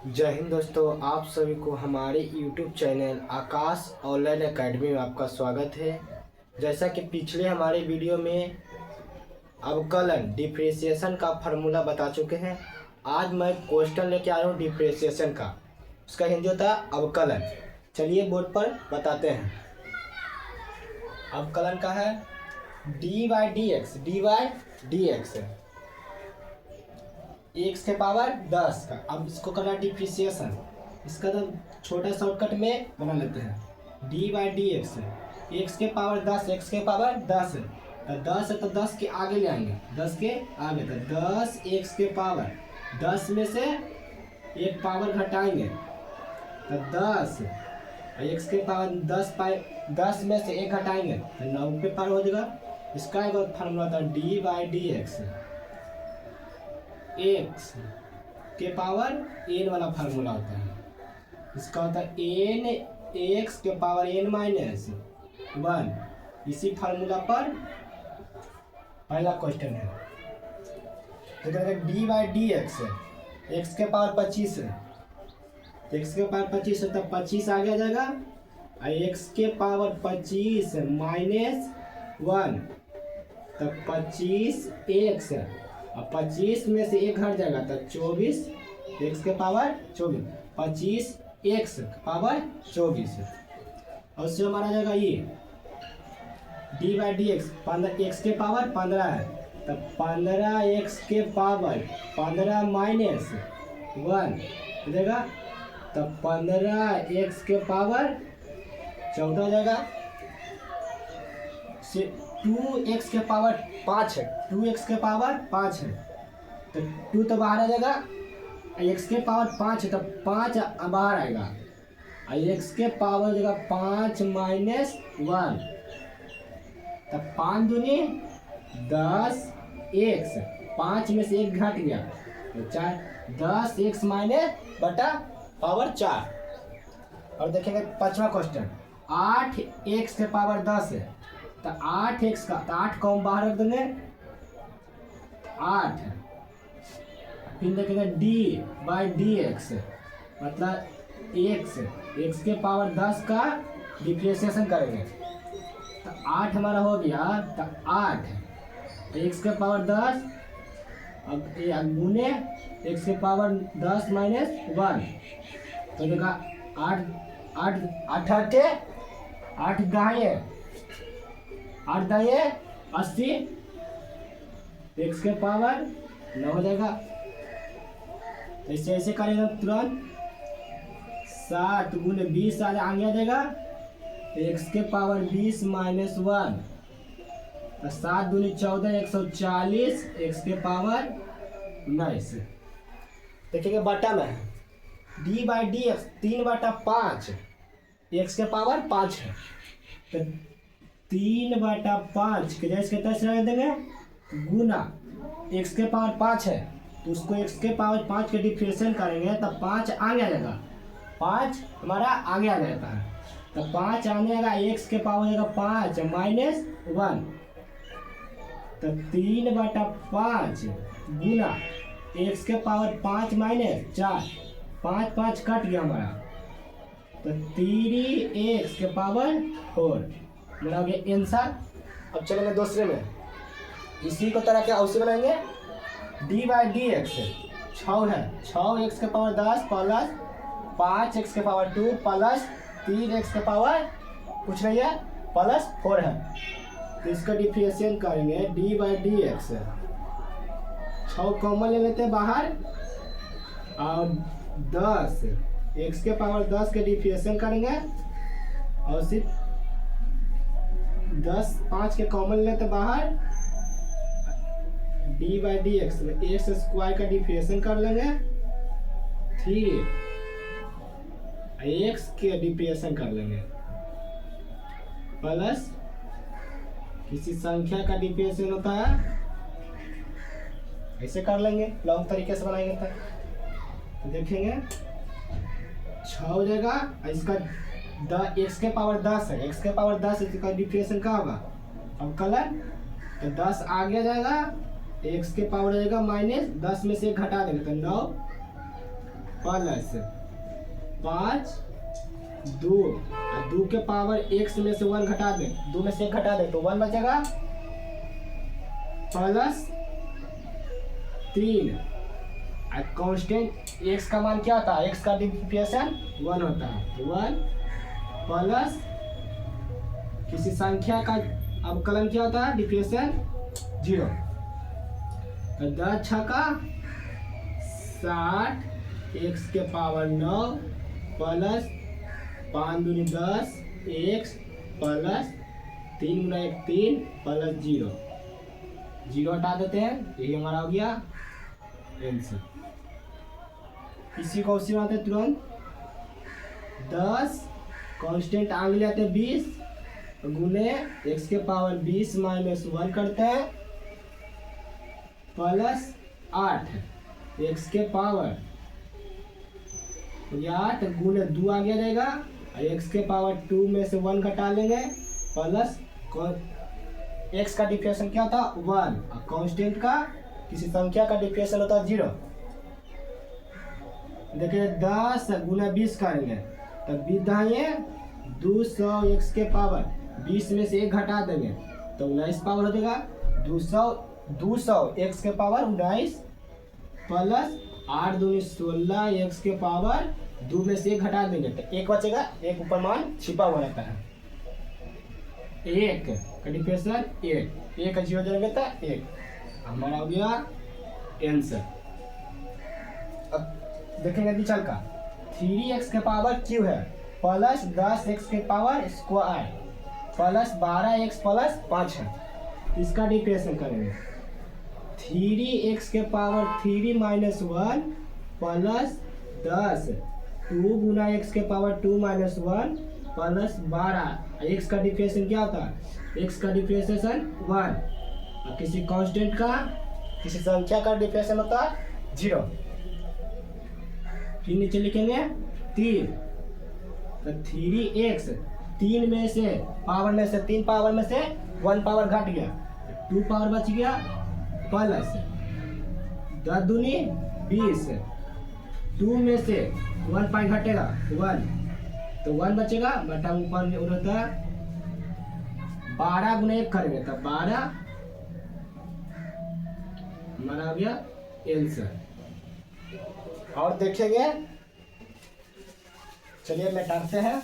जय हिंद दोस्तों, आप सभी को हमारे YouTube चैनल आकाश ऑनलाइन एकेडमी में आपका स्वागत है। जैसा कि पिछले हमारे वीडियो में अवकलन डिप्रेशिएशन का फार्मूला बता चुके हैं। आज मैं क्वेश्चन लेके आया हूँ डिप्रेशिएशन का। उसका हिंदी होता है अवकलन। चलिए बोर्ड पर बताते हैं। अवकलन का है D by D x x के पावर 10 का। अब इसको करना डिप्रिसिएशन। इसका तो छोटा शॉर्टकट में बना लेते हैं। D by D x x के पावर 10 एक्स के पावर 10 है तो 10 है तो 10 के आगे ले आएंगे। 10 के आगे तो 10 एक्स के पावर 10 में से एक पावर घटाएंगे तो 10 एक्स के पावर 10 में से एक घटाएंगे तो 9 पे पावर हो जाएगा। इसका एक और फार्मूला था D by D x x के पावर एन वाला फार्मूला होता है। इसका होता है एन एक्स के पावर एन माइनस 1। इसी फार्मूला पर पहला क्वेश्चन है। तो D by D x x के पावर 25 है। एक्स के पावर 25 है तो 25 आगे आ जाएगा और एक्स के पावर 25 माइनस 1 तो 25 एक्स है। अब 25 में से एक घट जाएगा तो 24 एक्स के पावर 24 25 एक्स पावर 24 और उससे हमारा जाएगा ये D by D x 15 x के पावर 15 है तो 15 एक्स के पावर 15 माइनस 1 देगा तो 15 एक्स के पावर 14 हो जाएगा। 2x के पावर 5 है। 2x के पावर 5 है तो 2 तो बाहर आ जाएगा। x के पावर 5 है तो 5 बाहर आएगा और x के पावर हो जाएगा 5 माइनस 1 तो 5 दूनी 10 x 5 में से एक घट गया तो 4 10 x माइनस बटा पावर 4। और देखेंगे पांचवा क्वेश्चन 8 x के पावर 10 है तो 8x का तो 8 को हम बाहर रख देंगे 8। फिर देखेंगे डी बाई डी एक्स मतलब एक्स के पावर 10 का डिफ्रेंशिएशन करेंगे तो 8 हमारा हो गया तो 8 एक्स के पावर 10 अब गुने एक्स के पावर 10 माइनस 1 तो देखा 8 गाये 8 दाएँ 80 एक्स के पावर 9 हो जाएगा। ऐसे ऐसे करेंगे तुरंत 7 गुने 20 आगे आ जाएगा एक्स के पावर 20 माइनस 1 तो 7 दूनी 14 140 एक्स के पावर 19। देखिएगा बटा में D by D x 3/5 x के पावर 5 है तो 3/5 के जैसे कैसे रख देंगे गुना एक्स के पावर 5 है तो उसको एक्स के पावर 5 के डिफ्रेंशिएशन करेंगे तो 5 आगे आ जाएगा। 5 हमारा आगे आ जाता है तो 5 आने आएगा एक्स के पावर जाएगा 5 माइनस 1 तो 3/5 गुना एक्स के पावर 5 माइनस 4 5 कट गया हमारा तो 3x के पावर 4 मेरा हो गया आंसर। अब चलेंगे दूसरे में। इसी को तरह क्या उसे बनाएंगे डी बाई डी एक्स 6 है 6 एक्स के पावर 10 प्लस 5 एक्स के पावर 2 प्लस 3 एक्स के पावर कुछ नहीं है प्लस 4 है तो इसका डिफ्रेंशिएशन करेंगे D by D x 6 common ले लेते हैं बाहर और 10 एक्स के पावर 10 के डिफ्रेंशिएशन करेंगे और सिर्फ 10 5 के कॉमन लेते बाहर डी बाई डी एक्स में एक्स स्क्वायर का डिफ्रेंशिएशन कर लेंगे 3 एक्स के डिफ्रेंशिएशन कर लेंगे प्लस किसी संख्या का डिफ्रेंशिएशन होता है ऐसे कर लेंगे लॉन्ग तरीके से बनाएंगे तो देखेंगे 6 हो जाएगा इसका एक्स के पावर 10 है एक्स के पावर 10 है इसका डिफ्रेंशिएशन क्या होगा अब कलर तो 10 आगे आ जाएगा एक्स के पावर हो जाएगा माइनस 10 में से एक घटा देंगे तो 9 प्लस 5 2 और 2 के पावर x में से 1 घटा दे, 2 में से 1 घटा दे तो 1 बचेगा, प्लस 3 और कांस्टेंट x का मान क्या होता है, x का डिफरेंशियल 1 होता है, तो 1 प्लस किसी संख्या का अवकलन क्या होता है, डिफरेंशियल 0, तो 10 छक्का 60 x के पावर 9 प्लस 5 दूनी 10 x प्लस 3 गुना 1 3 प्लस 0 हटा देते हैं, यही हमारा हो गया आंसर। इसी को उसी में आते हैं तुरंत 10 कांस्टेंट आगे ले आते हैं 20 गुने x के पावर 20 माइनस 1 करते हैं प्लस 8 x के पावर 8 गुने 2 आ गया रहेगा और x के पावर 2 में से 1 घटा लेंगे प्लस x का डिफरेंशियल क्या था 1 और कांस्टेंट का किसी संख्या का डिफरेंशियल होता है 0। देखिए 10 गुना 20 करेंगे तब 20 दाएं 200 x के पावर 20 में से 1 घटा देंगे तो 19 पावर हो जाएगा 200 x के पावर 19 प्लस 8 दूनी 16 x के पावर 2 में से 1 घटा देंगे तो 1 बचेगा, 1 ऊपर मान छिपा हुआ रहता है, 1 का डिफरेंशियल 1 का 0 जोड़ेंगे तो 1 हमारा हो गया आंसर। अब देखेंगे निचल का 3x के पावर q है प्लस 10x के power square plus 12x plus 5 है, इसका डिफरेंशियल करेंगे 3x के पावर 3 माइनस 1 प्लस 10 2 गुना x के पावर 2 माइनस 1 प्लस 12 x का डिफरेंशियल क्या होता है, x का डिफरेंशियल 1 और किसी कांस्टेंट का किसी संख्या का डिफरेंशियल होता है 0। फिर नीचे लिखेंगे 3 तो 3x 3 में से पावर में से 3 पावर में से 1 पावर घट गया 2 पावर बच गया प्लस 10 दूनी 20 2 में से 1 पाई घटेगा 1 तो 1 बचेगा बटा ऊपर होता है 12 गुना 1 करेंगे तब 12 हमारा आ गया आंसर। और देखेंगे, चलिए मिटाते हैं।